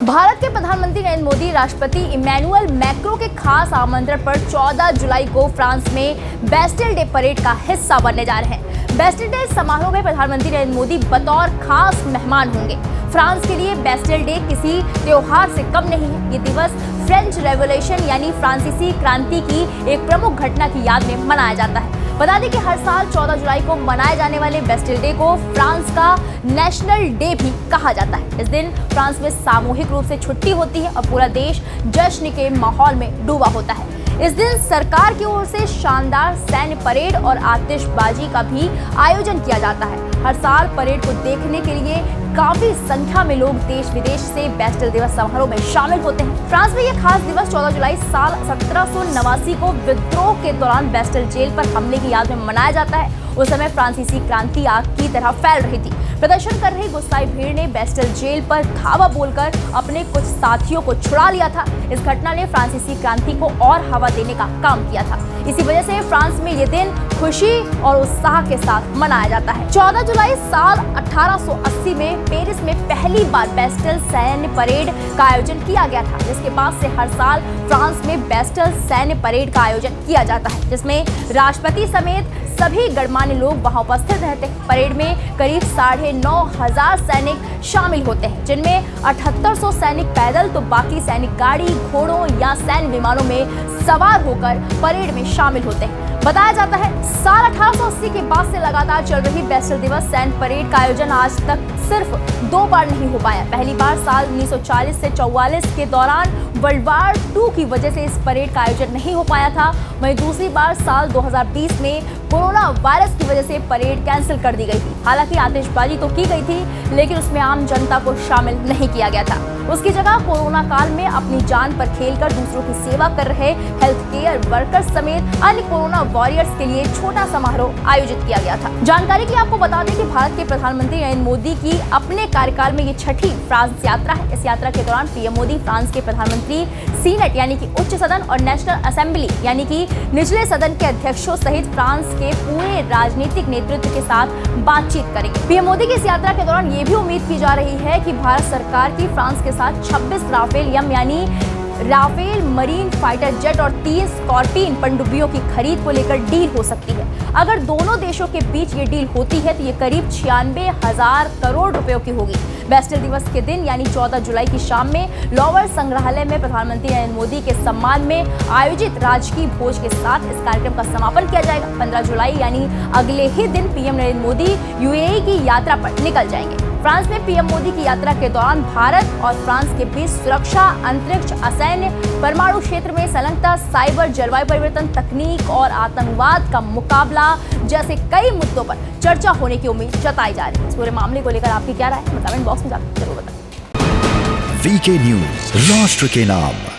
भारत के प्रधानमंत्री नरेंद्र मोदी राष्ट्रपति इमैनुअल मैक्रों के खास आमंत्रण पर 14 जुलाई को फ्रांस में बेस्टिल डे परेड का हिस्सा बनने जा रहे हैं। बेस्टिल डे समारोह में प्रधानमंत्री नरेंद्र मोदी बतौर खास मेहमान होंगे। फ्रांस के लिए बेस्टिल डे किसी त्योहार से कम नहीं है। ये दिवस फ्रेंच रेवोल्यूशन यानी फ्रांसीसी क्रांति की एक प्रमुख घटना की याद में मनाया जाता है। बता दें कि हर साल 14 जुलाई को मनाए जाने वाले बेस्टिल डे को फ्रांस का नेशनल डे भी कहा जाता है। इस दिन फ्रांस में सामूहिक रूप से छुट्टी होती है और पूरा देश जश्न के माहौल में डूबा होता है। इस दिन सरकार की ओर से शानदार सैन्य परेड और आतिशबाजी का भी आयोजन किया जाता है। हर साल परेड को देखने के लिए काफी संख्या में लोग देश विदेश से बेस्टिल दिवस समारोह में शामिल होते हैं। फ्रांस में यह खास दिवस 14 जुलाई साल 1789 को विद्रोह के दौरान बेस्टिल जेल पर हमले की याद में मनाया जाता है। उस समय फ्रांसीसी क्रांति आग की तरह फैल रही थी। प्रदर्शन कर रही गुस्साई भीड़ ने बेस्टिल जेल पर धावा बोलकर अपने कुछ साथियों को छुड़ा लिया था। इस घटना ने फ्रांसीसी क्रांति को और हवा देने का काम किया था। इसी वजह से फ्रांस में ये दिन खुशी और उत्साह के साथ मनाया जाता है। 14 जुलाई साल 1880 में पेरिस में पहली बार बेस्टिल सैन्य परेड का आयोजन किया गया था, जिसके बाद से हर साल फ्रांस में बेस्टिल सैन्य परेड का आयोजन किया जाता है, जिसमें राष्ट्रपति समेत सभी गणमान्य लोग वहां उपस्थित रहते हैं। परेड में करीब 9,500 सैनिक शामिल होते हैं, जिनमें 7800 सैनिक पैदल तो बाकी सैनिक गाड़ी, घोड़ों या सैन्य विमानों में सवार होकर परेड में शामिल होते हैं। बताया जाता है साल 1880 के बाद से लगातार चल रही बेस्टिल दिवस सैन्य परेड का आयोजन आज तक सिर्फ 2 बार नहीं हो पाया। पहली बार साल 1940 से 44 के दौरान वर्ल्ड वार 2 की वजह से इस परेड का आयोजन नहीं हो पाया था। वहीं दूसरी बार साल 2020 में कोरोना वायरस की वजह से परेड कैंसिल कर दी गई थी। हालांकि आतिशबाजी तो की गई थी, लेकिन उसमें आम जनता को शामिल नहीं किया गया था। उसकी जगह कोरोना काल में अपनी जान पर खेलकर दूसरों की सेवा कर रहे हेल्थ केयर वर्कर्स समेत अन्य कोरोना वॉरियर्स के लिए छोटा समारोह आयोजित किया गया था। जानकारी के लिए आपको बता दें कि भारत के प्रधानमंत्री नरेंद्र मोदी की अपने कार्यकाल में ये छठी फ्रांस यात्रा है। इस यात्रा के दौरान पीएम मोदी फ्रांस के प्रधानमंत्री, सीनेट यानी कि उच्च सदन और नेशनल असेंबली यानी कि निचले सदन के अध्यक्षों सहित फ्रांस के पूरे राजनीतिक नेतृत्व के साथ बातचीत करेंगे। पीएम मोदी की इस यात्रा के दौरान ये भी उम्मीद की जा रही है कि भारत सरकार की फ्रांस के साथ 26 राफेल यम यानी राफेल मरीन फाइटर जेट और 30 स्कॉर्पियन पनडुब्बियों की खरीद को लेकर डील हो सकती है। अगर दोनों देशों के बीच ये डील होती है तो ये करीब 96,000 करोड़ रुपयों की होगी। बेस्टिल दिवस के दिन यानी 14 जुलाई की शाम में लॉवर संग्रहालय में प्रधानमंत्री नरेंद्र मोदी के सम्मान में आयोजित राजकीय भोज के साथ इस कार्यक्रम का समापन किया जाएगा। 15 जुलाई यानी अगले ही दिन पीएम नरेंद्र मोदी यूएई की यात्रा पर निकल जाएंगे। फ्रांस में पीएम मोदी की यात्रा के दौरान भारत और फ्रांस के बीच सुरक्षा, अंतरिक्ष, असैन्य, परमाणु क्षेत्र में संलग्नता, साइबर, जलवायु परिवर्तन, तकनीक और आतंकवाद का मुकाबला जैसे कई मुद्दों पर चर्चा होने की उम्मीद जताई जा रही है। इस पूरे मामले को लेकर आपकी क्या राय है, कमेंट बॉक्स में जाकर जरूर बताएं। वीके न्यूज, राष्ट्र के नाम।